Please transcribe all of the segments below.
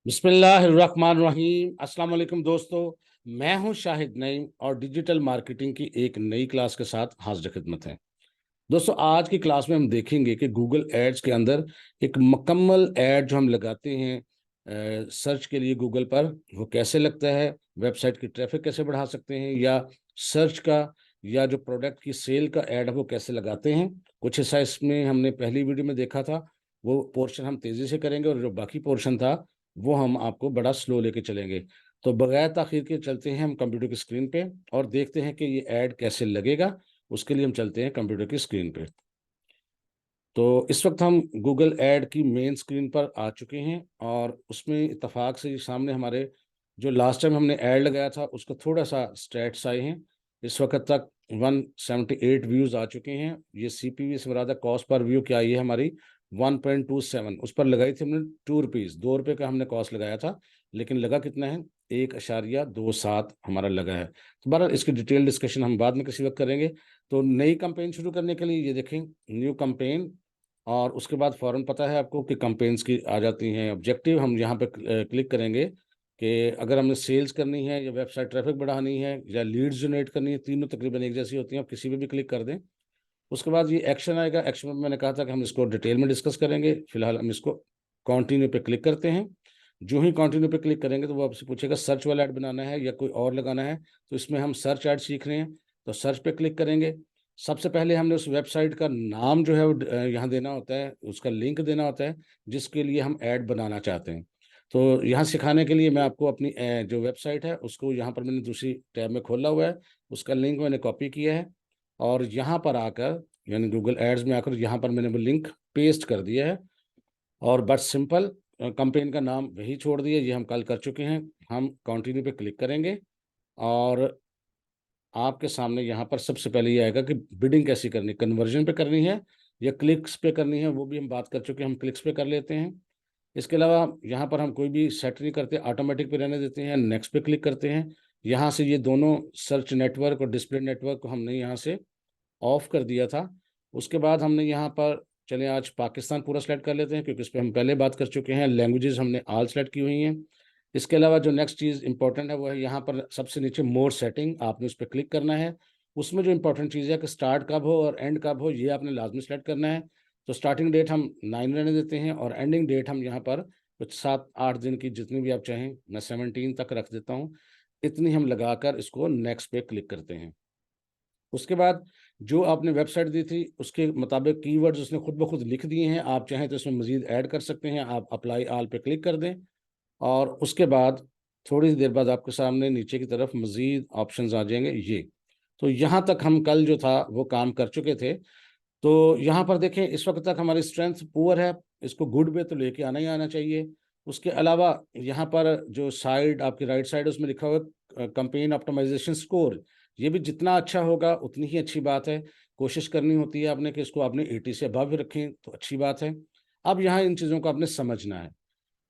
बिस्मिल्लाहिर्रहमानिर्रहीम। अस्सलाम वालेकुम दोस्तों, मैं हूं शाहिद नईम और डिजिटल मार्केटिंग की एक नई क्लास के साथ हाजिर खिदमत है। दोस्तों, आज की क्लास में हम देखेंगे कि गूगल एड्स के अंदर एक मुकम्मल एड जो हम लगाते हैं सर्च के लिए गूगल पर, वो कैसे लगता है, वेबसाइट की ट्रैफिक कैसे बढ़ा सकते हैं, या सर्च का या जो प्रोडक्ट की सेल का एड है वो कैसे लगाते हैं। कुछ हिस्सा इसमें हमने पहली वीडियो में देखा था, वो पोर्शन हम तेज़ी से करेंगे और जो बाकी पोर्शन था वो हम आपको बड़ा स्लो लेके चलेंगे। तो बगैर ताखीर के चलते हैं हम कंप्यूटर की स्क्रीन पे और देखते हैं कि ये ऐड कैसे लगेगा। उसके लिए हम चलते हैं कंप्यूटर की स्क्रीन पे। तो इस वक्त हम गूगल ऐड की मेन स्क्रीन पर आ चुके हैं और उसमें इत्तेफाक से सामने हमारे जो लास्ट टाइम हमने ऐड लगाया था उसका थोड़ा सा स्टैट्स आए हैं। इस वक्त तक 178 व्यूज़ आ चुके हैं। ये CPV से मुराद कॉस्ट पर व्यू क्या आई है हमारी 1.27। उस पर लगाई थी हमने ₹2, ₹2 का हमने कॉस्ट लगाया था, लेकिन लगा कितना है 1.27 हमारा लगा है। तो बहरहाल इसकी डिटेल डिस्कशन हम बाद में किसी वक्त करेंगे। तो नई कंपेन शुरू करने के लिए ये देखें, न्यू कंपेन, और उसके बाद फ़ौरन पता है आपको कि कंपेन्स की आ जाती हैं ऑब्जेक्टिव। हम यहाँ पे क्लिक करेंगे कि अगर हमने सेल्स करनी है या वेबसाइट ट्रैफिक बढ़ानी है या लीड्स जनरेट करनी है, तीनों तकरीबन एक जैसी होती हैं, आप किसी पे भी क्लिक कर दें। उसके बाद ये एक्शन आएगा। एक्शन में मैंने कहा था कि हम इसको डिटेल में डिस्कस करेंगे, फिलहाल हम इसको कंटिन्यू पे क्लिक करते हैं। जो ही कंटिन्यू पे क्लिक करेंगे तो वो आपसे पूछेगा सर्च वाला ऐड बनाना है या कोई और लगाना है। तो इसमें हम सर्च ऐड सीख रहे हैं, तो सर्च पे क्लिक करेंगे। सबसे पहले हमने उस वेबसाइट का नाम जो है वो यहाँ देना होता है, उसका लिंक देना होता है जिसके लिए हम ऐड बनाना चाहते हैं। तो यहाँ सिखाने के लिए मैं आपको अपनी जो वेबसाइट है उसको यहाँ पर मैंने दूसरी टैब में खोला हुआ है, उसका लिंक मैंने कॉपी किया है और यहाँ पर आकर यानी गूगल एड्स में आकर यहाँ पर मैंने वो लिंक पेस्ट कर दिया है। और बस सिंपल कंपेन का नाम वही छोड़ दिया, ये हम कल कर चुके हैं। हम कंटिन्यू पे क्लिक करेंगे और आपके सामने यहाँ पर सबसे पहले ये आएगा कि बिडिंग कैसी करनी, कन्वर्जन पे करनी है या क्लिक्स पे करनी है, वो भी हम बात कर चुके हैं। हम क्लिक्स पे कर लेते हैं। इसके अलावा यहाँ पर हम कोई भी सेट नहीं करते, ऑटोमेटिक पे रहने देते हैं। नेक्स्ट पे क्लिक करते हैं। यहाँ से ये दोनों सर्च नेटवर्क और डिस्प्ले नेटवर्क को हमने यहाँ से ऑफ कर दिया था। उसके बाद हमने यहाँ पर चलें आज पाकिस्तान पूरा सेलेक्ट कर लेते हैं क्योंकि इस पे हम पहले बात कर चुके हैं। लैंग्वेजेस हमने ऑल सेलेक्ट की हुई हैं। इसके अलावा जो नेक्स्ट चीज़ इंपॉर्टेंट है वो है यहाँ पर सबसे नीचे मोर सेटिंग, आपने उस पर क्लिक करना है। उसमें जो इंपॉर्टेंट चीज़ है कि स्टार्ट कब हो और एंड कब हो, ये आपने लाजमी सेलेक्ट करना है। तो स्टार्टिंग डेट हम 9 रहने देते हैं और एंडिंग डेट हम यहाँ पर कुछ 7-8 दिन की जितनी भी आप चाहें, मैं 17 तक रख देता हूँ। इतनी हम लगाकर इसको नेक्स्ट पे क्लिक करते हैं। उसके बाद जो आपने वेबसाइट दी थी उसके मुताबिक कीवर्ड्स उसने खुद ब खुद लिख दिए हैं। आप चाहें तो इसमें मज़ीद ऐड कर सकते हैं। आप अप्लाई ऑल पे क्लिक कर दें और उसके बाद थोड़ी सी देर बाद आपके सामने नीचे की तरफ मज़ीद ऑप्शंस आ जाएंगे ये। तो यहाँ तक हम कल जो था वो काम कर चुके थे। तो यहाँ पर देखें, इस वक्त तक हमारी स्ट्रेंथ पुअर है, इसको गुड पे तो लेके आना ही आना चाहिए। उसके अलावा यहाँ पर जो साइड आपकी राइट साइड उसमें लिखा हुआ है कंपेन ऑप्टिमाइजेशन स्कोर, ये भी जितना अच्छा होगा उतनी ही अच्छी बात है। कोशिश करनी होती है आपने कि इसको आपने 80 से अबव रखें तो अच्छी बात है। अब यहाँ इन चीज़ों को आपने समझना है।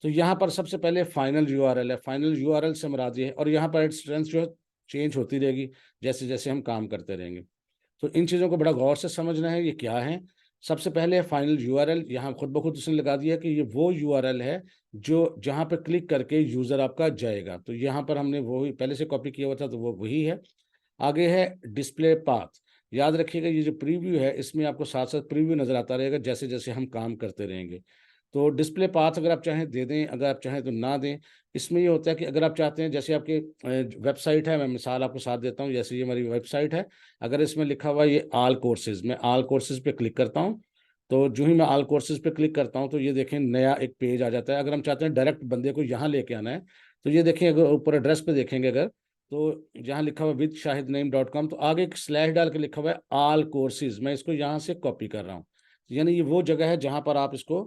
तो यहाँ पर सबसे पहले फाइनल यूआरएल है। फाइनल यूआरएल से मुराद ये है, और यहाँ पर स्ट्रेंथ जो है चेंज होती रहेगी जैसे जैसे हम काम करते रहेंगे। तो इन चीज़ों को बड़ा गौर से समझना है, ये क्या है। सबसे पहले फाइनल यूआरएल, यहाँ खुद ब खुद उसने लगा दिया कि ये वो यूआरएल है जो जहाँ पे क्लिक करके यूज़र आपका जाएगा। तो यहाँ पर हमने वो ही पहले से कॉपी किया हुआ था तो वो वही है। आगे है डिस्प्ले पाथ। याद रखिएगा ये जो प्रीव्यू है इसमें आपको साथ साथ प्रीव्यू नज़र आता रहेगा जैसे जैसे हम काम करते रहेंगे। तो डिस्प्ले पाथ अगर आप चाहें दे दें, अगर आप चाहें तो ना दें। इसमें ये होता है कि अगर आप चाहते हैं, जैसे आपके वेबसाइट है, मैं मिसाल आपको साथ देता हूँ, जैसे ये हमारी वेबसाइट है। अगर इसमें लिखा हुआ है ये ऑल कोर्सेज, मैं ऑल कोर्सेज पे क्लिक करता हूँ। तो जो ही मैं ऑल कोर्सेज पे क्लिक करता हूँ तो ये देखें नया एक पेज आ जाता है। अगर हम चाहते हैं डायरेक्ट बंदे को यहाँ लेके आना है तो ये देखें, अगर ऊपर एड्रेस पे देखेंगे अगर, तो जहाँ लिखा हुआ है with-shahidnaim.com, तो आगे एक स्लैश डाल के लिखा हुआ है ऑल कोर्सेज। मैं इसको यहाँ से कॉपी कर रहा हूँ। यानी ये वो जगह है जहाँ पर आप इसको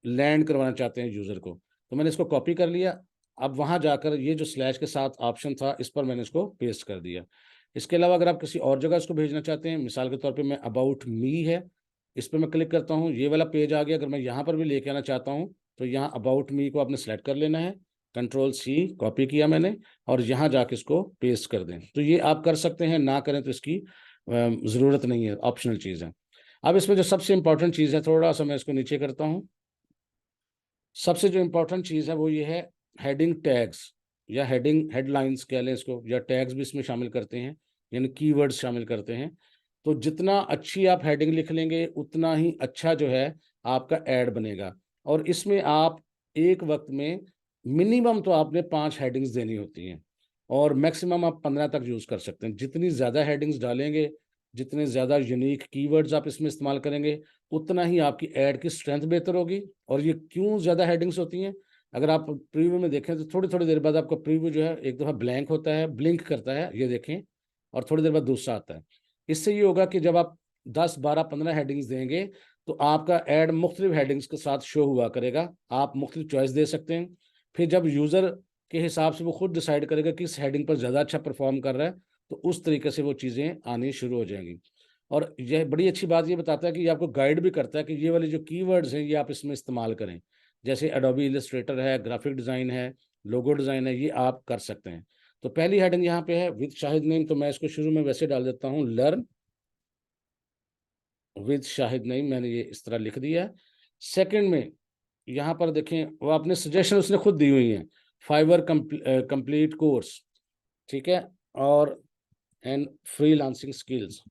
लैंड करवाना चाहते हैं यूज़र को। तो मैंने इसको कॉपी कर लिया। अब वहाँ जाकर ये जो स्लैश के साथ ऑप्शन था इस पर मैंने इसको पेस्ट कर दिया। इसके अलावा अगर आप किसी और जगह इसको भेजना चाहते हैं, मिसाल के तौर पे मैं अबाउट मी है, इस पर मैं क्लिक करता हूँ, ये वाला पेज आ गया। अगर मैं यहाँ पर भी लेके आना चाहता हूँ तो यहाँ अबाउट मी को आपने सेलेक्ट कर लेना है। Ctrl+C कॉपी किया मैंने और यहाँ जाके इसको पेस्ट कर दें। तो ये आप कर सकते हैं, ना करें तो इसकी ज़रूरत नहीं है, ऑप्शनल चीज़ है। अब इसमें जो सबसे इंपॉर्टेंट चीज़ है, थोड़ा सा मैं इसको नीचे करता हूँ। सबसे जो इम्पोर्टेंट चीज़ है वो ये है हेडिंग टैग्स या हेडिंग हेडलाइंस कह लें इसको, या टैग्स भी इसमें शामिल करते हैं, यानी कीवर्ड्स शामिल करते हैं। तो जितना अच्छी आप हेडिंग लिख लेंगे उतना ही अच्छा जो है आपका ऐड बनेगा। और इसमें आप एक वक्त में मिनिमम तो आपने 5 हेडिंग्स देनी होती हैं, और मैक्सिमम आप 15 तक यूज़ कर सकते हैं। जितनी ज़्यादा हेडिंग्स डालेंगे, जितने ज़्यादा यूनिक कीवर्ड्स आप इसमें इस्तेमाल करेंगे, उतना ही आपकी ऐड की स्ट्रेंथ बेहतर होगी। और ये क्यों ज़्यादा हेडिंग्स होती हैं, अगर आप प्रीव्यू में देखें तो थोड़ी थोड़ी देर बाद आपका प्रीव्यू जो है एक दफ़ा ब्लैंक होता है, ब्लिंक करता है, ये देखें, और थोड़ी देर बाद दूसरा आता है। इससे ये होगा कि जब आप 10, 12, 15 हेडिंग्स देंगे तो आपका ऐड मुख्तलिफ हेडिंग्स के साथ शो हुआ करेगा। आप मुख्तलिफ चॉइस दे सकते हैं। फिर जब यूज़र के हिसाब से वो खुद डिसाइड करेगा कि इस हेडिंग पर ज़्यादा अच्छा परफॉर्म कर रहा है, तो उस तरीके से वो चीज़ें आनी शुरू हो जाएंगी। और यह बड़ी अच्छी बात ये बताता है कि ये आपको गाइड भी करता है कि ये वाले जो कीवर्ड्स हैं ये आप इसमें इस्तेमाल करें। जैसे एडोबी इलस्ट्रेटर है, ग्राफिक डिज़ाइन है, लोगो डिज़ाइन है, ये आप कर सकते हैं। तो पहली हेडिंग यहाँ पे है विद शाहिद नेम, तो मैं इसको शुरू में वैसे डाल देता हूँ, लर्न विद शाहिद नईम, मैंने ये इस तरह लिख दिया है। सेकंड में यहाँ पर देखें, वो अपने सजेशन उसने खुद दी हुई हैं, फाइवर कंप्लीट कोर्स, ठीक है, और एंड फ्रीलांसिंग स्किल्स,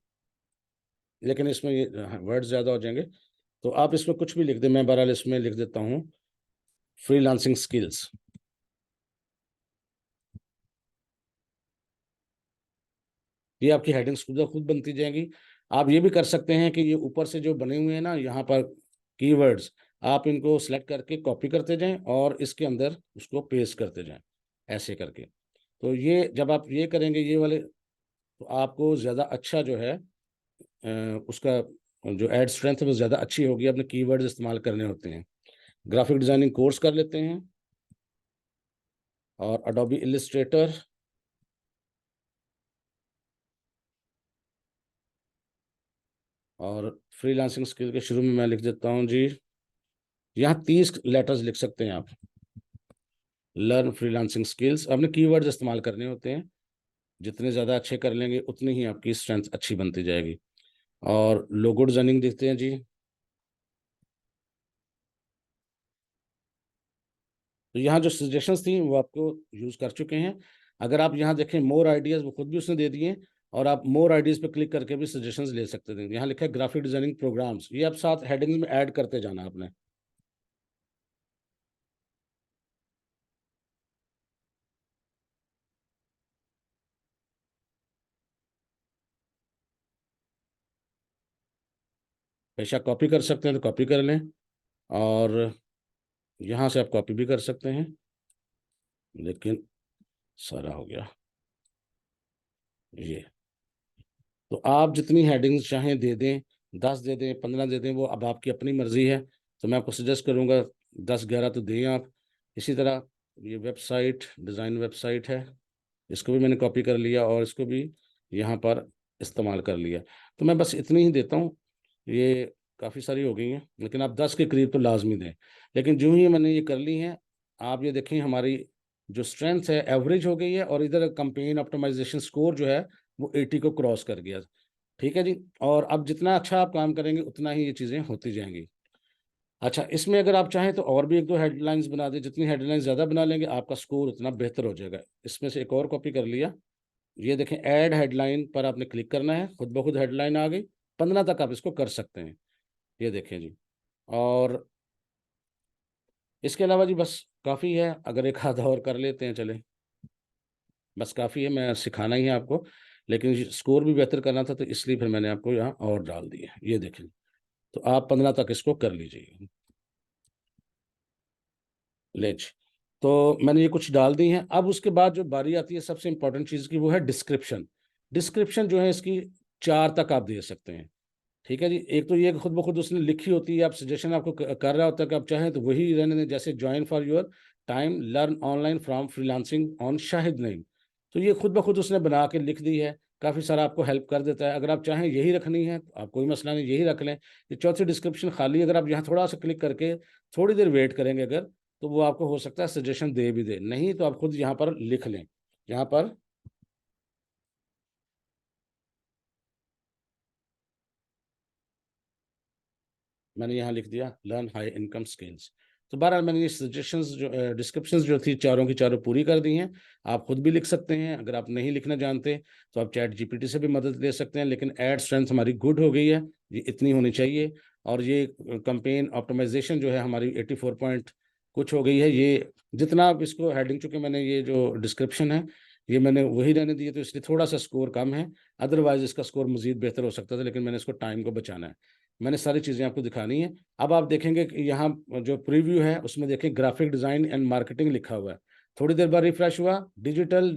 लेकिन इसमें ये वर्ड ज़्यादा हो जाएंगे, तो आप इसमें कुछ भी लिख दें। मैं बहरहाल इसमें लिख देता हूँ फ्रीलांसिंग स्किल्स। ये आपकी हेडिंग्स खुद ब खुद बनती जाएंगी। आप ये भी कर सकते हैं कि ये ऊपर से जो बने हुए हैं ना यहाँ पर कीवर्ड्स, आप इनको सेलेक्ट करके कॉपी करते जाएं और इसके अंदर उसको पेस्ट करते जाएं, ऐसे करके। तो ये जब आप ये करेंगे ये वाले, तो आपको ज़्यादा अच्छा जो है उसका जो एड स्ट्रेंथ है वो ज़्यादा अच्छी होगी। अपने कीवर्ड्स इस्तेमाल करने होते हैं। ग्राफिक डिज़ाइनिंग कोर्स कर लेते हैं, और अडोबी इलस्ट्रेटर, और फ्रीलांसिंग स्किल के शुरू में मैं लिख देता हूँ जी, यहाँ 30 लेटर्स लिख सकते हैं आप। लर्न फ्रीलांसिंग स्किल्स, आपने कीवर्ड्स इस्तेमाल करने होते हैं। जितने ज़्यादा अच्छे कर लेंगे उतनी ही आपकी स्ट्रेंथ अच्छी बनती जाएगी। और लोगो डिजाइनिंग देखते हैं जी। तो यहाँ जो सजेशंस थी वो आपको यूज़ कर चुके हैं। अगर आप यहाँ देखें मोर आइडियाज़, वो खुद भी उसने दे दिए, और आप मोर आइडियाज़ पे क्लिक करके भी सजेशंस ले सकते थे। यहाँ लिखा है ग्राफिक डिजाइनिंग प्रोग्राम्स, ये आप साथ हेडिंग्स में ऐड करते जाना आपने। बेशक कॉपी कर सकते हैं तो कॉपी कर लें, और यहाँ से आप कॉपी भी कर सकते हैं, लेकिन सारा हो गया ये। तो आप जितनी हेडिंग्स चाहें दे दें, 10 दे दें, 15 दे दें, वो अब आपकी अपनी मर्जी है। तो मैं आपको सजेस्ट करूंगा 10, 11 तो दें आप। इसी तरह ये वेबसाइट, डिज़ाइन वेबसाइट है, इसको भी मैंने कॉपी कर लिया और इसको भी यहाँ पर इस्तेमाल कर लिया। तो मैं बस इतनी ही देता हूँ, ये काफ़ी सारी हो गई हैं, लेकिन आप 10 के करीब तो लाजमी दें। लेकिन जो ही मैंने ये कर ली हैं, आप ये देखें हमारी जो स्ट्रेंथ है एवरेज हो गई है, और इधर कंपेन ऑप्टिमाइजेशन स्कोर जो है वो 80 को क्रॉस कर गया। ठीक है जी। और अब जितना अच्छा आप काम करेंगे उतना ही ये चीज़ें होती जाएंगी। अच्छा, इसमें अगर आप चाहें तो और भी एक दो हेडलाइंस बना दें। जितनी हेडलाइंस ज़्यादा बना लेंगे आपका स्कोर उतना बेहतर हो जाएगा। इसमें से एक और कॉपी कर लिया। ये देखें, ऐड हेडलाइन पर आपने क्लिक करना है, खुद ब खुद हेडलाइन आ गई। 15 तक आप इसको कर सकते हैं, ये देखें जी। और इसके अलावा जी बस काफ़ी है, अगर एक आधा और कर लेते हैं चले, बस काफ़ी है, मैं सिखाना ही है आपको। लेकिन स्कोर भी बेहतर करना था, तो इसलिए फिर मैंने आपको यहाँ और डाल दिया, ये देखें। तो आप 15 तक इसको कर लीजिए। लेज, तो मैंने ये कुछ डाल दी हैं। अब उसके बाद जो बारी आती है सबसे इंपॉर्टेंट चीज़ की, वो है डिस्क्रिप्शन। डिस्क्रिप्शन जो है इसकी 4 तक आप दे सकते हैं। ठीक है जी। एक तो ये कि खुद ब खुद उसने लिखी होती है, आप सजेशन आपको कर रहा होता है कि आप चाहें तो वही रहने दें, जैसे join for your time learn online from freelancing on Shahid Naeem. तो ये खुद ब खुद उसने बना के लिख दी है, काफ़ी सारा आपको हेल्प कर देता है। अगर आप चाहें यही रखनी है तो आप कोई मसला नहीं, यही रख लें। ये चौथी डिस्क्रिप्शन खाली, अगर आप यहाँ थोड़ा सा क्लिक करके थोड़ी देर वेट करेंगे अगर, तो वो आपको हो सकता है सजेशन दे भी दे, नहीं तो आप खुद यहाँ पर लिख लें। यहाँ पर मैंने यहाँ लिख दिया लर्न हाई इनकम स्किल्स। तो बहरहाल मैंने ये सजेशंस जो डिस्क्रिप्शंस जो थी चारों की चारों पूरी कर दी हैं। आप खुद भी लिख सकते हैं, अगर आप नहीं लिखना जानते तो आप चैट जीपीटी से भी मदद ले सकते हैं। लेकिन एड स्ट्रेंथ हमारी गुड हो गई है, ये इतनी होनी चाहिए। और ये कैंपेन ऑप्टिमाइजेशन जो है हमारी 84 पॉइंट कुछ हो गई है। ये जितना आप इसको हेडिंग, चूंकि मैंने ये जो डिस्क्रिप्शन है ये मैंने वही रहने दिए, तो इसलिए थोड़ा सा स्कोर कम है। अदरवाइज इसका स्कोर मजीद बेहतर हो सकता था, लेकिन मैंने इसको टाइम को बचाना है। मैंने सारी चीज़ें आपको दिखानी है। अब आप देखेंगे कि यहाँ जो प्रीव्यू है उसमें देखें ग्राफिक डिज़ाइन एंड मार्केटिंग लिखा हुआ है। थोड़ी देर बाद रिफ्रेश हुआ, digital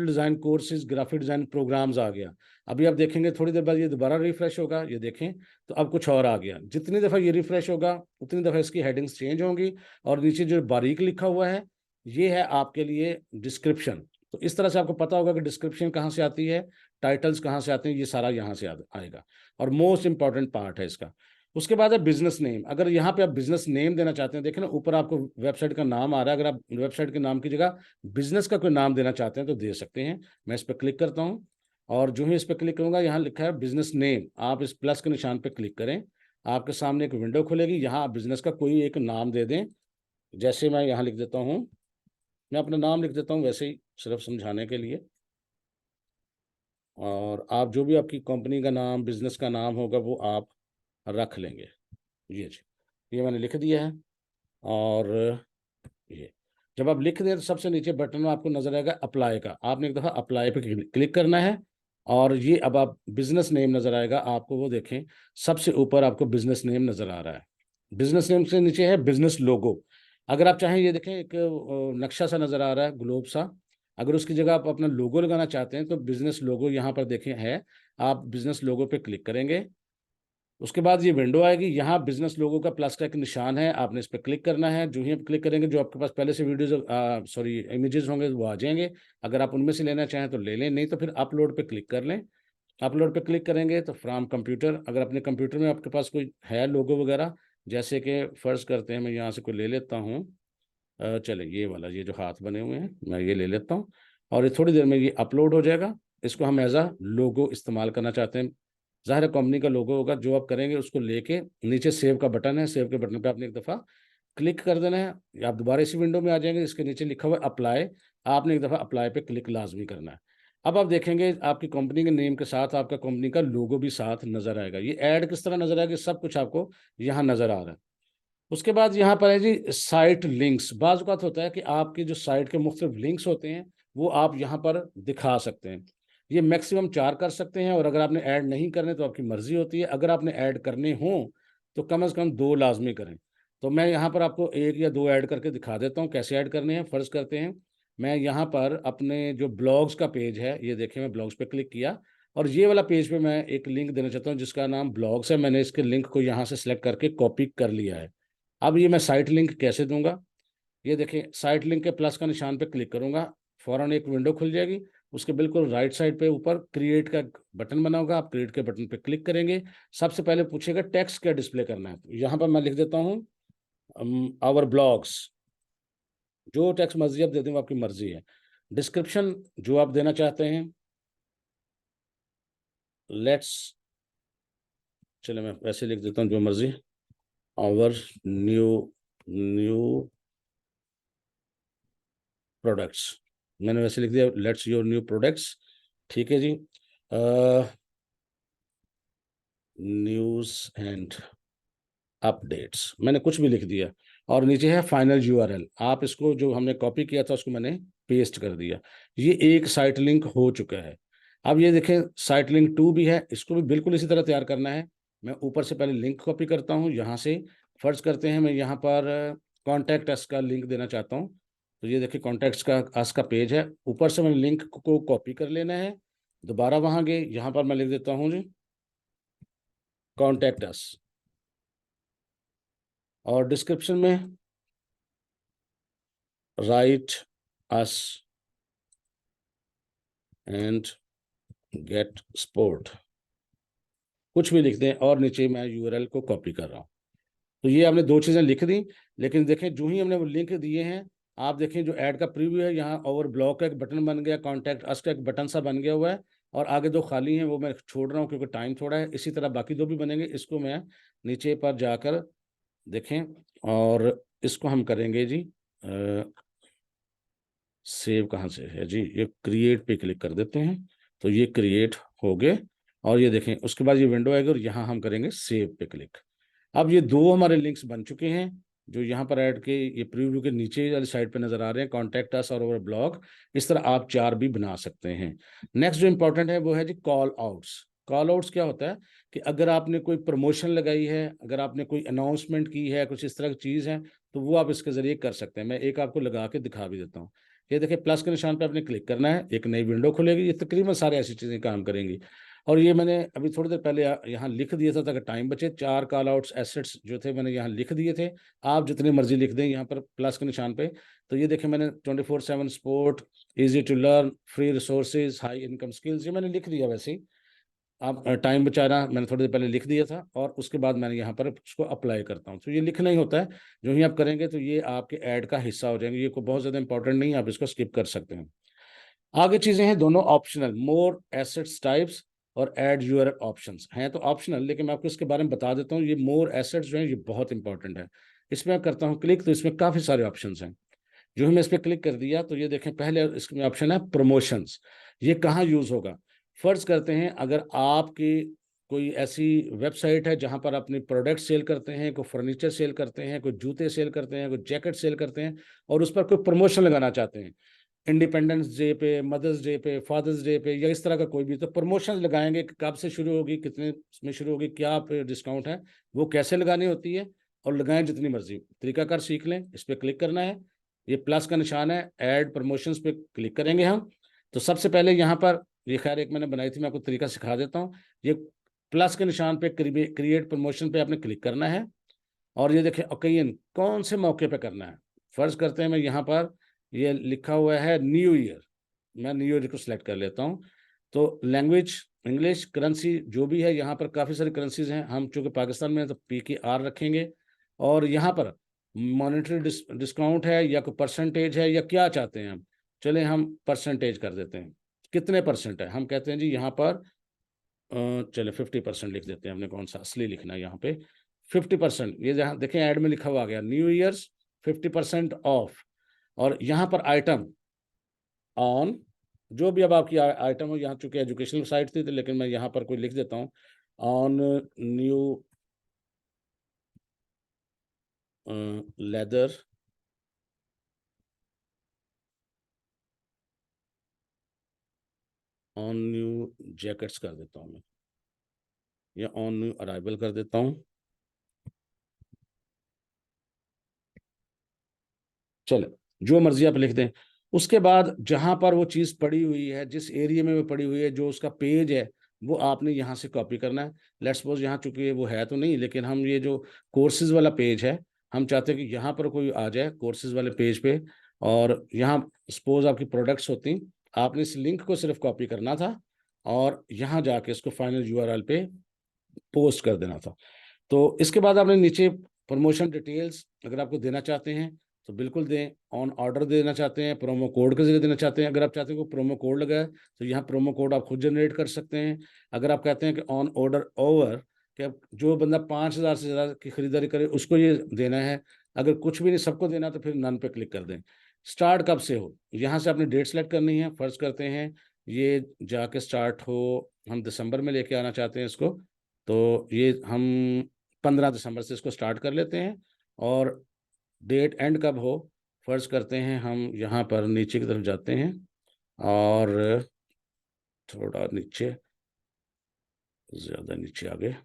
design courses graphic design programs आ गया। अभी आप देखेंगे थोड़ी देर बाद ये दोबारा रिफ्रेश होगा, ये देखें तो अब कुछ और आ गया। जितनी दफ़ा ये रिफ्रेश होगा उतनी दफ़ा इसकी हेडिंग्स चेंज होंगी। और नीचे जो बारीक लिखा हुआ है ये है आपके लिए डिस्क्रिप्शन। तो इस तरह से आपको पता होगा कि डिस्क्रिप्शन कहाँ से आती है, टाइटल्स कहाँ से आते हैं, ये सारा यहाँ से आएगा। और मोस्ट इंपॉर्टेंट पार्ट है इसका। उसके बाद है बिजनेस नेम। अगर यहाँ पे आप बिजनेस नेम देना चाहते हैं, देखें ना ऊपर आपको वेबसाइट का नाम आ रहा है। अगर आप वेबसाइट के नाम की जगह बिजनेस का कोई नाम देना चाहते हैं तो दे सकते हैं। मैं इस पर क्लिक करता हूँ और जो ही इस पर क्लिक करूंगा यहाँ लिखा है बिजनेस नेम। आप इस प्लस के निशान पर क्लिक करें, आपके सामने एक विंडो खुलेगी। यहाँ आप बिजनेस का कोई एक नाम दे दें। जैसे मैं यहाँ लिख देता हूँ, मैं अपना नाम लिख देता हूँ वैसे ही सिर्फ समझाने के लिए। और आप जो भी आपकी कंपनी का नाम बिजनेस का नाम होगा वो आप रख लेंगे। ये जी, ये मैंने लिख दिया है। और ये जब आप लिख दें तो सबसे नीचे बटन में आपको नजर आएगा अप्लाई का। आपने एक दफ़ा अप्लाई पे क्लिक करना है। और ये अब आप बिजनेस नेम नजर आएगा आपको, वो देखें सबसे ऊपर आपको बिजनेस नेम नजर आ रहा है। बिजनेस नेम से नीचे है बिजनेस लोगो। अगर आप चाहें, ये देखें एक नक्शा सा नजर आ रहा है ग्लोब सा। अगर उसकी जगह आप अपना लोगो लगाना चाहते हैं तो बिजनेस लोगो यहाँ पर देखें है। आप बिजनेस लोगो पे क्लिक करेंगे, उसके बाद ये विंडो आएगी। यहाँ बिजनेस लोगो का प्लस का एक निशान है, आपने इस पर क्लिक करना है। जो ही आप क्लिक करेंगे जो आपके पास पहले से वीडियोज सॉरी इमेजेस होंगे वो आ जाएंगे। अगर आप उनमें से लेना चाहें तो ले लें, नहीं तो फिर अपलोड पे क्लिक कर लें। अपलोड पे क्लिक करेंगे तो फ्रॉम कंप्यूटर, अगर अपने कंप्यूटर में आपके पास कोई है लोगो वगैरह, जैसे कि फ़र्ज़ करते हैं मैं यहाँ से कोई ले लेता हूँ। चले ये वाला, ये जो हाथ बने हुए हैं मैं ये ले लेता हूँ। और ये थोड़ी देर में ये अपलोड हो जाएगा। इसको हम एज आ लोगो इस्तेमाल करना चाहते हैं। ज़ाहिर है कंपनी का लोगो होगा, जो आप करेंगे उसको लेके नीचे सेव का बटन है, सेव के बटन पे आपने एक दफ़ा क्लिक कर देना है। आप दोबारा इसी विंडो में आ जाएंगे, इसके नीचे लिखा हुआ है अप्लाई। आपने एक दफ़ा अप्लाई पे क्लिक लाजमी करना है। अब आप देखेंगे आपकी कंपनी के नेम के साथ आपका कंपनी का लोगो भी साथ नज़र आएगा। ये ऐड किस तरह नज़र आएगा, सब कुछ आपको यहाँ नज़र आ रहा है। उसके बाद यहाँ पर है जी साइट लिंक्स। बाज़ औक़ात होता है कि आपकी जो साइट के मुख्तलिफ लिंक्स होते हैं वो आप यहाँ पर दिखा सकते हैं। ये मैक्सिमम 4 कर सकते हैं, और अगर आपने ऐड नहीं करने तो आपकी मर्ज़ी होती है। अगर आपने ऐड करने हों तो कम से कम 2 लाज़मी करें। तो मैं यहाँ पर आपको 1 या 2 ऐड करके दिखा देता हूँ कैसे ऐड करने हैं। फ़र्ज़ करते हैं मैं यहाँ पर अपने जो ब्लॉग्स का पेज है, ये देखिए मैं ब्लॉग्स पे क्लिक किया और ये वाला पेज पे मैं एक लिंक देना चाहता हूँ जिसका नाम ब्लॉग्स है। मैंने इसके लिंक को यहाँ से सेलेक्ट करके कॉपी कर लिया है। अब ये मैं साइट लिंक कैसे दूंगा, ये देखिए साइट लिंक के प्लस का निशान पे क्लिक करूंगा, फौरन एक विंडो खुल जाएगी। उसके बिल्कुल राइट साइड पे ऊपर क्रिएट का बटन बना होगा, आप क्रिएट के बटन पे क्लिक करेंगे। सबसे पहले पूछेगा टेक्स्ट क्या डिस्प्ले करना है, तो यहाँ पर मैं लिख देता हूँ आवर ब्लॉग्स। जो टेक्स्ट मर्जी आप दे दें वो आपकी मर्जी है। डिस्क्रिप्शन जो आप देना चाहते हैं, लेट्स, चले मैं वैसे लिख देता हूँ जो मर्जी, आवर न्यू न्यू प्रोडक्ट्स। मैंने वैसे लिख दिया लेट्स योर न्यू प्रोडक्ट्स। ठीक है जी। न्यूज़ एंड अपडेट्स मैंने कुछ भी लिख दिया। और नीचे है फाइनल यूआरएल। आप इसको जो हमने कॉपी किया था उसको मैंने पेस्ट कर दिया। ये एक साइट लिंक हो चुका है। अब ये देखें साइट लिंक 2 भी है, इसको भी बिल्कुल इसी तरह तैयार करना है। मैं ऊपर से पहले लिंक कॉपी करता हूँ यहाँ से। फ़र्ज़ करते हैं मैं यहाँ पर कॉन्टैक्ट अस का लिंक देना चाहता हूँ। तो ये देखिए कॉन्टैक्ट्स का अस का पेज है, ऊपर से मैंने लिंक को कॉपी कर लेना है। दोबारा वहाँ गए, यहाँ पर मैं लिख देता हूँ जी कॉन्टैक्ट अस। और डिस्क्रिप्शन में right us and get support, कुछ भी लिख दें। और नीचे मैं यूआरएल को कॉपी कर रहा हूँ। तो ये हमने 2 चीज़ें लिख दी। लेकिन देखें जो ही हमने वो लिंक दिए हैं, आप देखें जो ऐड का प्रीव्यू है यहाँ ओवर ब्लॉक का एक बटन बन गया, कॉन्टैक्ट अस का एक बटन सा बन गया हुआ है। और आगे 2 खाली हैं वो मैं छोड़ रहा हूँ क्योंकि टाइम थोड़ा है। इसी तरह बाकी 2 भी बनेंगे। इसको मैं नीचे पर जाकर देखें, और इसको हम करेंगे जी सेव कहाँ से है जी, ये क्रिएट पे क्लिक कर देते हैं, तो ये क्रिएट हो गए। और ये देखें, उसके बाद ये विंडो आएगी और यहाँ हम करेंगे सेव पे क्लिक। अब ये दो हमारे लिंक्स बन चुके हैं, जो यहाँ पर ऐड के ये प्रीव्यू के नीचे वाली साइड पे नजर आ रहे हैं, कॉन्टैक्ट अस और ओवर ब्लॉग। इस तरह आप 4 भी बना सकते हैं। नेक्स्ट जो इंपॉर्टेंट है वो है जी कॉल आउट्स। कॉल आउट्स क्या होता है कि अगर आपने कोई प्रमोशन लगाई है, अगर आपने कोई अनाउंसमेंट की है, कुछ इस तरह की चीज़ है, तो वो आप इसके जरिए कर सकते हैं। मैं एक आपको लगा के दिखा भी देता हूँ। ये देखिए, प्लस के निशान पे आपने क्लिक करना है, एक नई विंडो खुलेगी, ये तकरीबन सारे ऐसी चीज़ें काम करेंगी। और ये मैंने अभी थोड़ी देर पहले यहाँ लिख दिया था ताकि टाइम बचे। 4 कॉल आउट्स एसेट्स जो थे मैंने यहाँ लिख दिए थे। आप जितनी मर्जी लिख दें यहाँ पर प्लस के निशान पे। तो ये देखिए, मैंने 24/7 support, easy to learn, free resources, high income skills, ये मैंने लिख दिया। वैसे ही आप टाइम बचाना मैंने थोड़ी देर पहले लिख दिया था, और उसके बाद मैंने यहाँ पर उसको अप्लाई करता हूँ। तो ये लिखना ही होता है, जो ही आप करेंगे तो ये आपके ऐड का हिस्सा हो जाएंगे। ये कोई बहुत ज़्यादा इंपॉर्टेंट नहीं है, आप इसको स्किप कर सकते हैं। आगे चीजें हैं दोनों ऑप्शनल, मोर एसेट्स टाइप्स और एड यूर ऑप्शंस हैं तो ऑप्शनल, लेकिन मैं आपको इसके बारे में बता देता हूँ। ये मोर एसेट्स जो है ये बहुत इंपॉर्टेंट है। इसमें मैं करता हूँ क्लिक, तो इसमें काफी सारे ऑप्शंस हैं। जो ही मैं इस पर क्लिक कर दिया तो ये देखें, पहले इसमें ऑप्शन है प्रमोशंस। ये कहाँ यूज होगा? फर्ज करते हैं अगर आपकी कोई ऐसी वेबसाइट है जहां पर अपने प्रोडक्ट सेल करते हैं, कोई फर्नीचर सेल करते हैं, कोई जूते सेल करते हैं, कोई जैकेट सेल करते हैं, और उस पर कोई प्रमोशन लगाना चाहते हैं, इंडिपेंडेंस डे पे, मदर्स डे पे, फादर्स डे पे, या इस तरह का कोई भी, तो प्रमोशन लगाएंगे। कब से शुरू होगी, कितने में शुरू होगी, क्या पे डिस्काउंट है, वो कैसे लगानी होती है, और लगाएं जितनी मर्जी। तरीकाकार सीख लें। इस पर क्लिक करना है, ये प्लस का निशान है, ऐड प्रमोशंस पे क्लिक करेंगे हम। तो सबसे पहले यहाँ पर, ये खैर एक मैंने बनाई थी, मैं आपको तरीका सिखा देता हूँ। ये प्लस के निशान पे क्रिएट प्रमोशन पे आपने क्लिक करना है, और ये देखिए ओकेजन, कौन से मौके पे करना है। फर्ज करते हैं मैं यहाँ पर, ये लिखा हुआ है न्यू ईयर, मैं न्यू ईयर को सिलेक्ट कर लेता हूँ। तो लैंग्वेज इंग्लिश, करेंसी जो भी है, यहाँ पर काफ़ी सारी करेंसीज हैं। हम चूंकि पाकिस्तान में हैं तो PKR रखेंगे। और यहाँ पर मॉनेटरी डिस्काउंट है या कोई परसेंटेज है, या क्या चाहते हैं हम? चले हम परसेंटेज कर देते हैं। कितने परसेंट है हम कहते हैं जी यहाँ पर, चले 50% लिख देते हैं। हमने कौन सा असली लिखना है यहाँ पे, 50%। ये जहाँ देखें ऐड में लिखा हुआ आ गया न्यू ईयर्स 50% ऑफ। और यहाँ पर आइटम ऑन, जो भी अब आपकी आइटम हो, यहाँ चूंकि एजुकेशनल साइट थी तो, लेकिन मैं यहाँ पर कोई लिख देता हूँ, on new leather on new jackets कर देता हूँ मैं, या ऑन न्यू अराइवल कर देता हूँ। चले, जो मर्जी आप लिख दें। उसके बाद जहां पर वो चीज़ पड़ी हुई है, जिस एरिया में वो पड़ी हुई है, जो उसका पेज है, वो आपने यहाँ से कॉपी करना है। लेट्स सपोज यहाँ चूंकि वो है तो नहीं, लेकिन हम ये जो कोर्सेज वाला पेज है, हम चाहते हैं कि यहाँ पर कोई आ जाए कोर्सेज वाले पेज पे, और यहाँ सपोज आपकी प्रोडक्ट्स होती, आपने इस लिंक को सिर्फ कॉपी करना था, और यहाँ जाके इसको फाइनल URL पे पोस्ट कर देना था। तो इसके बाद आपने नीचे प्रमोशन डिटेल्स अगर आपको देना चाहते हैं तो बिल्कुल दें। ऑन ऑर्डर देना चाहते हैं, प्रोमो कोड के जरिए देना चाहते हैं, अगर आप चाहते हैं कि प्रोमो कोड लगाए तो यहाँ प्रोमो कोड आप खुद जनरेट कर सकते हैं। अगर आप कहते हैं कि ऑन ऑर्डर ओवर, कि अब जो बंदा 5,000 से ज़्यादा की खरीदारी करे उसको ये देना है। अगर कुछ भी नहीं सबको देना तो फिर नन पे क्लिक कर दें। स्टार्ट कब से हो, यहाँ से आपने डेट सेलेक्ट करनी है। फर्ज करते हैं ये जाके स्टार्ट हो, हम दिसंबर में लेके आना चाहते हैं इसको, तो ये हम 15 दिसंबर से इसको स्टार्ट कर लेते हैं। और डेट एंड कब हो, फर्ज करते हैं हम यहाँ पर नीचे की तरफ जाते हैं, और थोड़ा नीचे, ज़्यादा नीचे आ गए।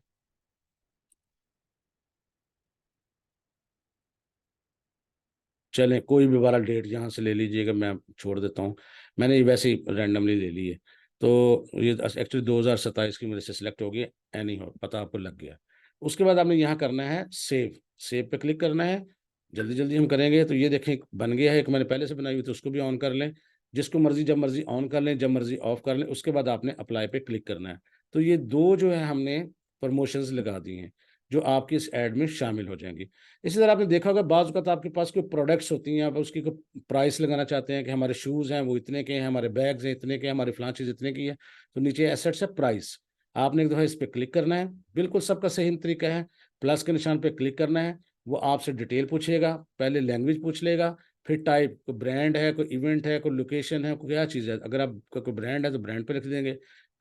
चलें, कोई भी वाला डेट यहाँ से ले लीजिएगा, मैं छोड़ देता हूँ। मैंने ये वैसे ही रैंडमली ले ली है। तो ये एक्चुअली 2027 की मेरे से सिलेक्ट हो गई। एनी हो, पता आपको लग गया। उसके बाद आपने यहाँ करना है सेव, सेव पे क्लिक करना है। जल्दी जल्दी हम करेंगे। तो ये देखें बन गया है, एक मैंने पहले से बनाई हुई, तो उसको भी ऑन कर लें। जिसको मर्जी जब मर्जी ऑन कर लें, जब मर्जी ऑफ कर लें। उसके बाद आपने अप्लाई पे क्लिक करना है। तो ये दो जो है हमने प्रमोशंस लगा दी हैं, जो आपकी इस ऐड में शामिल हो जाएंगी। इसी तरह आपने देखा होगा बाज़ वक़्त आपके पास कोई प्रोडक्ट्स होती हैं, आप उसकी कोई प्राइस लगाना चाहते हैं कि हमारे शूज़ हैं वो इतने के हैं, हमारे बैग्स हैं इतने के, हमारी फलां चीज़ इतने की है। तो नीचे एसेट्स है प्राइस, आपने एक दफ़ा इस पर क्लिक करना है। बिल्कुल सबका सही तरीका है, प्लस के निशान पे क्लिक करना है, वो आपसे डिटेल पूछेगा, पहले लैंग्वेज पूछ लेगा, फिर टाइप, कोई ब्रांड है, कोई इवेंट है, कोई लोकेशन है, कोई क्या चीज़ है। अगर आपका कोई ब्रांड है तो ब्रांड पे लिख देंगे।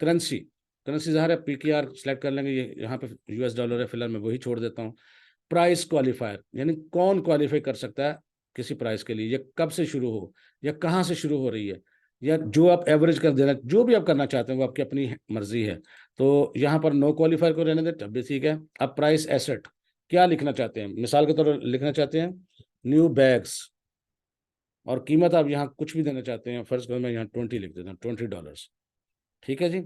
करेंसी, करेंसी ज़ाहिर है PKR सेलेक्ट कर लेंगे, ये यहाँ पे US डॉलर है, फिलहाल मैं वही छोड़ देता हूँ। प्राइस क्वालिफायर, यानी कौन क्वालिफाई कर सकता है किसी प्राइस के लिए, या कब से शुरू हो, या कहाँ से शुरू हो रही है, या जो आप एवरेज कर देना, जो भी आप करना चाहते हैं वो आपकी अपनी मर्जी है। तो यहाँ पर नो क्वालिफायर को रहने दें, तब भी ठीक है। अब प्राइस एसेट क्या लिखना चाहते हैं, मिसाल के तौर पर लिखना चाहते हैं न्यू बैग्स, और कीमत आप यहाँ कुछ भी देना चाहते हैं, फर्ज करो मैं यहाँ 20 लिख देता हूँ, $20। ठीक है जी।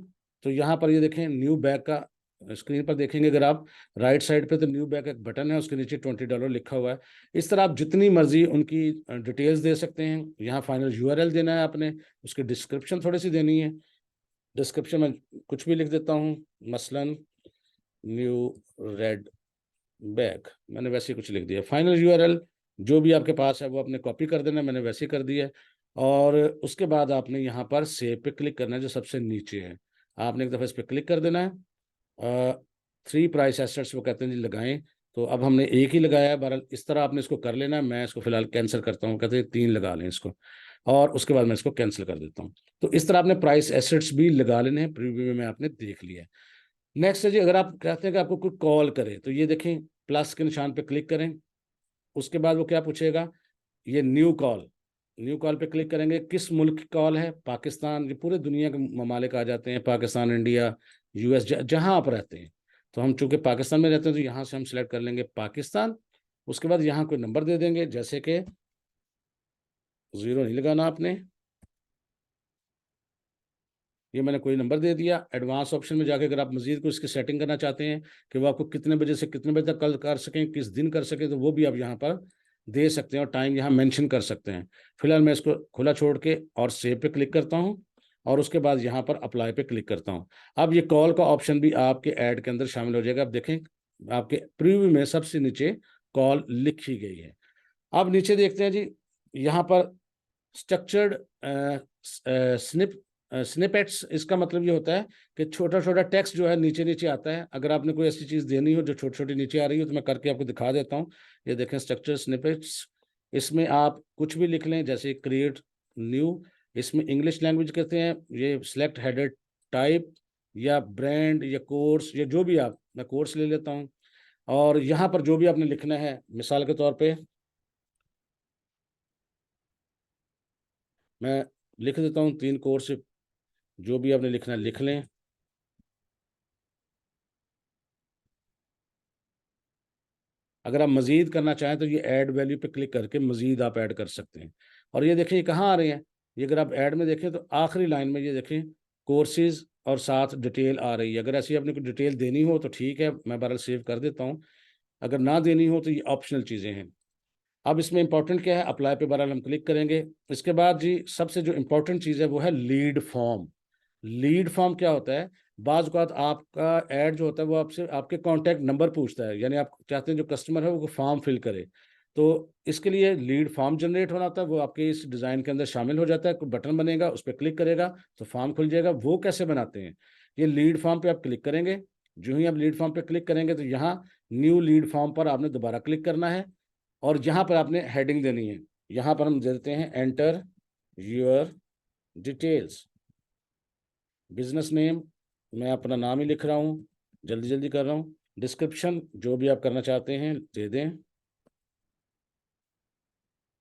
तो यहाँ पर ये देखें न्यू बैग का, स्क्रीन पर देखेंगे अगर आप राइट साइड पे, तो न्यू बैग का एक बटन है, उसके नीचे $20 लिखा हुआ है। इस तरह आप जितनी मर्जी उनकी डिटेल्स दे सकते हैं। यहाँ फाइनल URL देना है आपने, उसकी डिस्क्रिप्शन थोड़ी सी देनी है। डिस्क्रिप्शन में कुछ भी लिख देता हूँ, मसलन न्यू रेड बैग, मैंने वैसे ही कुछ लिख दिया। फाइनल URL जो भी आपके पास है वो आपने कॉपी कर देना, मैंने वैसे ही कर दिया है। और उसके बाद आपने यहाँ पर सेव पे क्लिक करना है, जो सबसे नीचे है। आपने एक दफ़ा इस पर क्लिक कर देना है। 3 प्राइस एसेट्स वो कहते हैं जी लगाएं, तो अब हमने एक ही लगाया है। बहरहाल इस तरह आपने इसको कर लेना है। मैं इसको फिलहाल कैंसिल करता हूँ, कहते हैं 3 लगा लें इसको, और उसके बाद मैं इसको कैंसिल कर देता हूँ। तो इस तरह आपने प्राइस एसेट्स भी लगा लेने हैं। प्रीव्यू में आपने देख लिया है। नेक्स्ट है जी, अगर आप कहते हैं कि आपको कोई कॉल करे, तो ये देखें प्लस के निशान पे क्लिक करें। उसके बाद वो क्या पूछेगा, ये न्यू कॉल, न्यू कॉल पे क्लिक करेंगे। किस मुल्क की कॉल है, पाकिस्तान, ये पूरे दुनिया के ममालिक आ जाते हैं, पाकिस्तान, इंडिया, US, जहां आप रहते हैं। तो हम चूंकि पाकिस्तान में रहते हैं तो यहाँ से हम सिलेक्ट कर लेंगे पाकिस्तान। उसके बाद यहाँ कोई नंबर दे देंगे, जैसे कि 0 नहीं लगाना आपने, ये मैंने कोई नंबर दे दिया। एडवांस ऑप्शन में जाके अगर आप मजीद को इसकी सेटिंग करना चाहते हैं कि वो आपको कितने बजे से कितने बजे तक कल कर सकें, किस दिन कर सकें, तो वो भी आप यहाँ पर दे सकते हैं और टाइम यहाँ मेंशन कर सकते हैं। फिलहाल मैं इसको खुला छोड़ के और सेव पे क्लिक करता हूँ, और उसके बाद यहाँ पर अप्लाई पे क्लिक करता हूँ। अब ये कॉल का ऑप्शन भी आपके ऐड के अंदर शामिल हो जाएगा। आप देखें आपके प्रीव्यू में सबसे नीचे कॉल लिखी गई है। अब नीचे देखते हैं जी, यहाँ पर स्ट्रक्चर्ड स्निपेट्स, इसका मतलब ये होता है कि छोटा छोटा टेक्स्ट जो है नीचे नीचे आता है। अगर आपने कोई ऐसी चीज़ देनी हो जो छोटी छोटी नीचे आ रही हो, तो मैं करके आपको दिखा देता हूँ। ये देखें स्ट्रक्चर्ड स्निपेट्स, इसमें आप कुछ भी लिख लें, जैसे क्रिएट न्यू, इसमें इंग्लिश लैंग्वेज कहते हैं। ये सिलेक्ट हेडर टाइप, या ब्रांड, या कोर्स, या जो भी आप, मैं कोर्स ले लेता हूँ। और यहाँ पर जो भी आपने लिखना है, मिसाल के तौर पे मैं लिख देता हूँ 3 कोर्स, जो भी आपने लिखना है लिख लें। अगर आप मज़ीद करना चाहें तो ये ऐड वैल्यू पे क्लिक करके मज़ीद आप ऐड कर सकते हैं। और ये देखें ये कहाँ आ रहे हैं, ये अगर आप ऐड में देखें तो आखिरी लाइन में ये देखें कोर्सेज और साथ डिटेल आ रही है। अगर ऐसी आपने कोई डिटेल देनी हो तो ठीक है, मैं बहरहाल सेव कर देता हूँ। अगर ना देनी हो तो ये ऑप्शनल चीज़ें हैं। अब इसमें इंपॉर्टेंट क्या है, अप्लाई पे बहरहाल हम क्लिक करेंगे। इसके बाद जी सबसे जो इंपॉर्टेंट चीज़ है वो है लीड फॉर्म। लीड फॉर्म क्या होता है, बाज़ औक़ात आपका ऐड जो होता है वो आपसे आपके कॉन्टैक्ट नंबर पूछता है, यानी आप चाहते हैं जो कस्टमर है वो फॉर्म फिल करे। तो इसके लिए लीड फॉर्म जनरेट होना होता है, वो आपके इस डिज़ाइन के अंदर शामिल हो जाता है। कोई बटन बनेगा, उस पर क्लिक करेगा तो फॉर्म खुल जाएगा। वो कैसे बनाते हैं, ये लीड फॉर्म पे आप क्लिक करेंगे। जो ही आप लीड फॉर्म पे क्लिक करेंगे तो यहाँ न्यू लीड फॉर्म पर आपने दोबारा क्लिक करना है, और यहाँ पर आपने हेडिंग देनी है। यहाँ पर हम दे देते हैं enter your details, business name, मैं अपना नाम ही लिख रहा हूँ, जल्दी जल्दी कर रहा हूँ। डिस्क्रिप्शन जो भी आप करना चाहते हैं दे दें।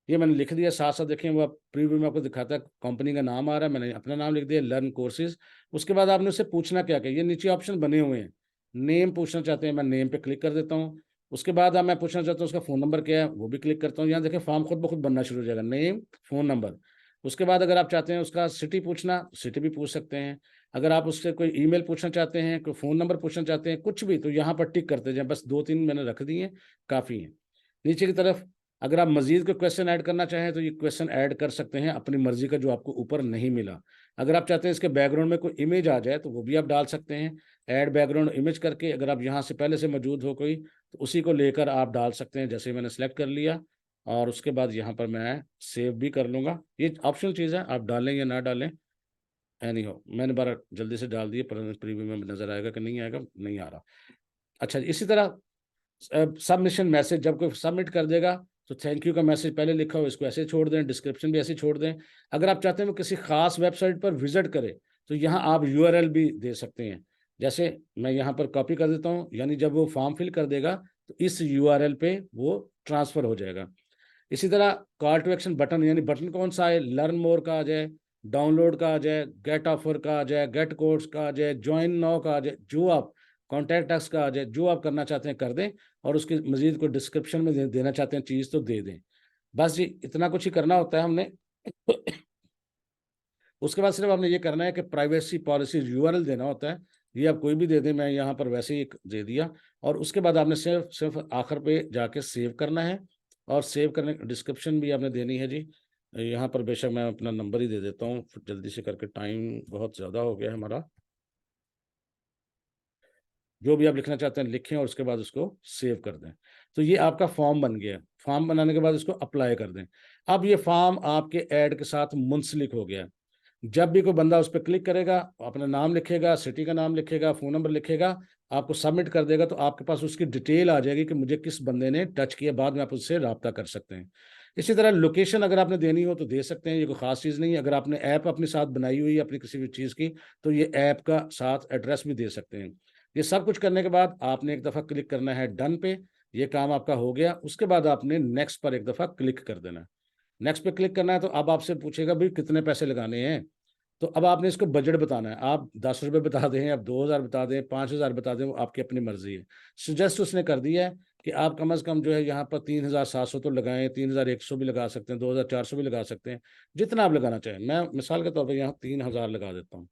ये मैंने लिख दिया। साथ साथ देखें वो आप प्रीव्यू में आपको दिखाता है, कंपनी का नाम आ रहा है, मैंने अपना नाम लिख दिया, लर्न कोर्सेज। उसके बाद आपने उससे पूछना क्या क्या, ये नीचे ऑप्शन बने हुए हैं। नेम पूछना चाहते हैं, मैं नेम पे क्लिक कर देता हूँ। उसके बाद मैं पूछना चाहता हूँ उसका फ़ोन नंबर क्या है, वो भी क्लिक करता हूँ। यहाँ देखें फॉर्म खुद ब खुद बनना शुरू हो जाएगा, नेम, फ़ोन नंबर। उसके बाद अगर आप चाहते हैं उसका सिटी पूछना, सिटी भी पूछ सकते हैं। अगर आप उससे कोई ईमेल पूछना चाहते हैं, कोई फ़ोन नंबर पूछना चाहते हैं, कुछ भी, तो यहाँ पर टिक करते जाएं। बस 2-3 मैंने रख दिए हैं, काफ़ी हैं। नीचे की तरफ अगर आप मजीद कोई क्वेश्चन ऐड करना चाहें तो ये क्वेश्चन ऐड कर सकते हैं अपनी मर्जी का, जो आपको ऊपर नहीं मिला। अगर आप चाहते हैं इसके बैकग्राउंड में कोई इमेज आ जाए तो वो भी आप डाल सकते हैं। ऐड बैकग्राउंड इमेज करके अगर आप यहाँ से पहले से मौजूद हो कोई, तो उसी को लेकर आप डाल सकते हैं। जैसे मैंने सेलेक्ट कर लिया, और उसके बाद यहाँ पर मैं सेव भी कर लूँगा। ये ऑप्शनल चीज़ है, आप डालें या ना डालें, एनी हो। मैंने बार जल्दी से डाल दिए, पर प्रीव्यू में नज़र आएगा कि नहीं आएगा, नहीं आ रहा। अच्छा, इसी तरह सबमिशन मैसेज जब कोई सबमिट कर देगा तो थैंक यू का मैसेज पहले लिखा हो, इसको ऐसे छोड़ दें, डिस्क्रिप्शन भी ऐसे छोड़ दें। अगर आप चाहते हैं वो किसी खास वेबसाइट पर विजिट करे तो यहाँ आप यूआरएल भी दे सकते हैं। जैसे मैं यहाँ पर कॉपी कर देता हूँ, यानी जब वो फॉर्म फिल कर देगा तो इस यूआरएल पे वो ट्रांसफर हो जाएगा। इसी तरह कॉल टू एक्शन बटन, यानी बटन कौन सा है, लर्न मोर का आ जाए, डाउनलोड का आ जाए, गेट ऑफर का आ जाए, गेट कोर्स का आ जाए, ज्वाइन नाउ का आ जाए, जो आप कॉन्टैक्ट अस का आ जाए, जो आप करना चाहते हैं कर दें। और उसके मजीद को डिस्क्रिप्शन में देना चाहते हैं चीज़ तो दे दें। बस जी इतना कुछ ही करना होता है हमने। उसके बाद सिर्फ आपने ये करना है कि प्राइवेसी पॉलिसी यूआरएल देना होता है, ये आप कोई भी दे दें, मैं यहाँ पर वैसे ही एक दे दिया। और उसके बाद आपने सिर्फ सिर्फ आखिर पे जाके सेव करना है, और सेव करने डिस्क्रिप्शन भी आपने देनी है जी। यहाँ पर बेशक मैं अपना नंबर ही दे देता हूँ जल्दी से करके, टाइम बहुत ज़्यादा हो गया है हमारा। जो भी आप लिखना चाहते हैं लिखें और उसके बाद उसको सेव कर दें। तो ये आपका फॉर्म बन गया। फॉर्म बनाने के बाद इसको अप्लाई कर दें। अब ये फॉर्म आपके ऐड के साथ मुंसलिक हो गया। जब भी कोई बंदा उस पर क्लिक करेगा, अपना नाम लिखेगा, सिटी का नाम लिखेगा, फ़ोन नंबर लिखेगा, आपको सबमिट कर देगा, तो आपके पास उसकी डिटेल आ जाएगी कि मुझे किस बंदे ने टच किया। बाद में आप उससे रब्ता कर सकते हैं। इसी तरह लोकेशन अगर आपने देनी हो तो दे सकते हैं, ये कोई ख़ास चीज़ नहीं है। अगर आपने ऐप अपने साथ बनाई हुई है अपनी किसी भी चीज़ की, तो ये ऐप का साथ एड्रेस भी दे सकते हैं। ये सब कुछ करने के बाद आपने एक दफ़ा क्लिक करना है डन पे। ये काम आपका हो गया। उसके बाद आपने नेक्स्ट पर एक दफ़ा क्लिक कर देना है। नेक्स्ट पे क्लिक करना है तो अब आपसे पूछेगा भाई कितने पैसे लगाने हैं। तो अब आपने इसको बजट बताना है। आप 10 रुपये बता दें, आप 2000 बता दें, 5000 बता दें, वो आपकी अपनी मर्जी है। सजेस्ट उसने कर दिया है कि आप कम से कम जो है यहाँ पर 3700 तो लगाएं, 3100 भी लगा सकते हैं, 2400 भी लगा सकते हैं, जितना आप लगाना चाहें। मैं मिसाल के तौर पर यहाँ 3000 लगा देता हूँ।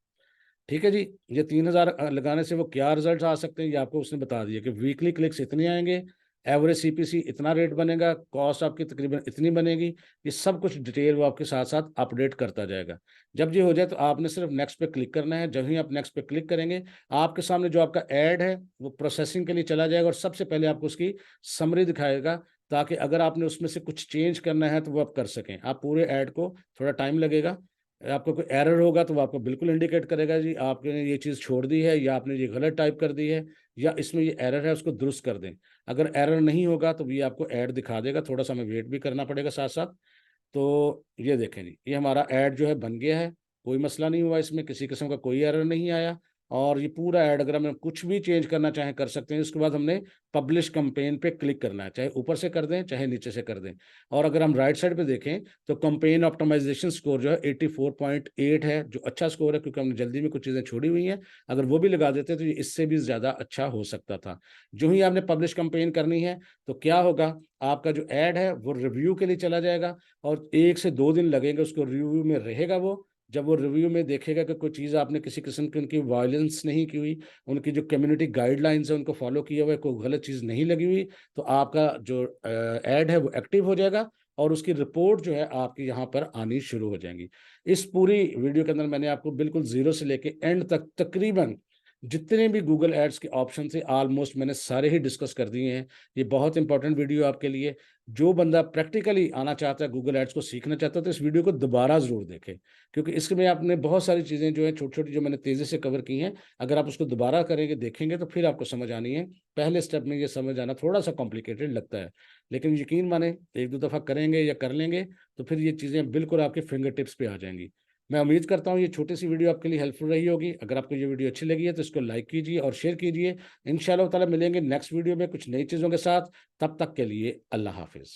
ठीक है जी। ये 3000 लगाने से वो क्या रिजल्ट आ सकते हैं ये आपको उसने बता दिया कि वीकली क्लिक्स इतने आएंगे, एवरेज सीपीसी इतना रेट बनेगा, कॉस्ट आपकी तकरीबन इतनी बनेगी। ये सब कुछ डिटेल वो आपके साथ साथ अपडेट करता जाएगा। जब ये हो जाए तो आपने सिर्फ नेक्स्ट पे क्लिक करना है। जब ही आप नेक्स्ट पे क्लिक करेंगे, आपके सामने जो आपका ऐड है वो प्रोसेसिंग के लिए चला जाएगा, और सबसे पहले आपको उसकी समरी दिखाएगा, ताकि अगर आपने उसमें से कुछ चेंज करना है तो वो आप कर सकें। आप पूरे ऐड को, थोड़ा टाइम लगेगा, आपको कोई एरर होगा तो वो आपको बिल्कुल इंडिकेट करेगा जी आपने ये चीज़ छोड़ दी है, या आपने ये गलत टाइप कर दी है, या इसमें ये एरर है उसको दुरुस्त कर दें। अगर एरर नहीं होगा तो ये आपको ऐड दिखा देगा। थोड़ा सा हमें वेट भी करना पड़ेगा साथ साथ। तो ये देखें जी, ये हमारा ऐड जो है बन गया है। कोई मसला नहीं हुआ, इसमें किसी किस्म का कोई एरर नहीं आया। और ये पूरा ऐड अगर हम कुछ भी चेंज करना चाहें कर सकते हैं। उसके बाद हमने पब्लिश कैंपेन पे क्लिक करना है, चाहे ऊपर से कर दें चाहे नीचे से कर दें। और अगर हम राइट साइड पे देखें तो कैंपेन ऑप्टिमाइजेशन स्कोर जो है 84.8 है, जो अच्छा स्कोर है, क्योंकि हमने जल्दी में कुछ चीज़ें छोड़ी हुई हैं। अगर वो भी लगा देते तो ये इससे भी ज़्यादा अच्छा हो सकता था। जो ही आपने पब्लिश कैंपेन करनी है तो क्या होगा, आपका जो ऐड है वो रिव्यू के लिए चला जाएगा, और 1 से 2 दिन लगेंगे उसको रिव्यू में रहेगा। वो जब वो रिव्यू में देखेगा कि कोई चीज़ आपने किसी किस्म की उनकी वायलेंस नहीं की हुई, उनकी जो कम्युनिटी गाइडलाइंस है उनको फॉलो किया हुआ है, कोई गलत चीज़ नहीं लगी हुई, तो आपका जो ऐड है वो एक्टिव हो जाएगा, और उसकी रिपोर्ट जो है आपकी यहाँ पर आनी शुरू हो जाएंगी। इस पूरी वीडियो के अंदर मैंने आपको बिल्कुल जीरो से लेके एंड तक तकरीबन जितने भी गूगल एड्स के ऑप्शन थे ऑलमोस्ट मैंने सारे ही डिस्कस कर दिए हैं। ये बहुत इंपॉर्टेंट वीडियो आपके लिए। जो बंदा प्रैक्टिकली आना चाहता है, गूगल एड्स को सीखना चाहता है, तो इस वीडियो को दोबारा ज़रूर देखें, क्योंकि इसमें आपने बहुत सारी चीज़ें जो हैं छोटी छोटी जो मैंने तेज़ी से कवर की हैं, अगर आप उसको दोबारा करेंगे देखेंगे तो फिर आपको समझ आनी है। पहले स्टेप में ये समझ आना थोड़ा सा कॉम्प्लिकेटेड लगता है, लेकिन यकीन माने 1-2 दफ़ा करेंगे या कर लेंगे तो फिर ये चीज़ें बिल्कुल आपके फिंगर टिप्स पे आ जाएंगी। मैं उम्मीद करता हूँ ये छोटी सी वीडियो आपके लिए हेल्पफुल रही होगी। अगर आपको ये वीडियो अच्छी लगी है तो इसको लाइक कीजिए और शेयर कीजिए। इंशाअल्लाह ताला मिलेंगे नेक्स्ट वीडियो में कुछ नई चीज़ों के साथ। तब तक के लिए अल्लाह हाफिज़।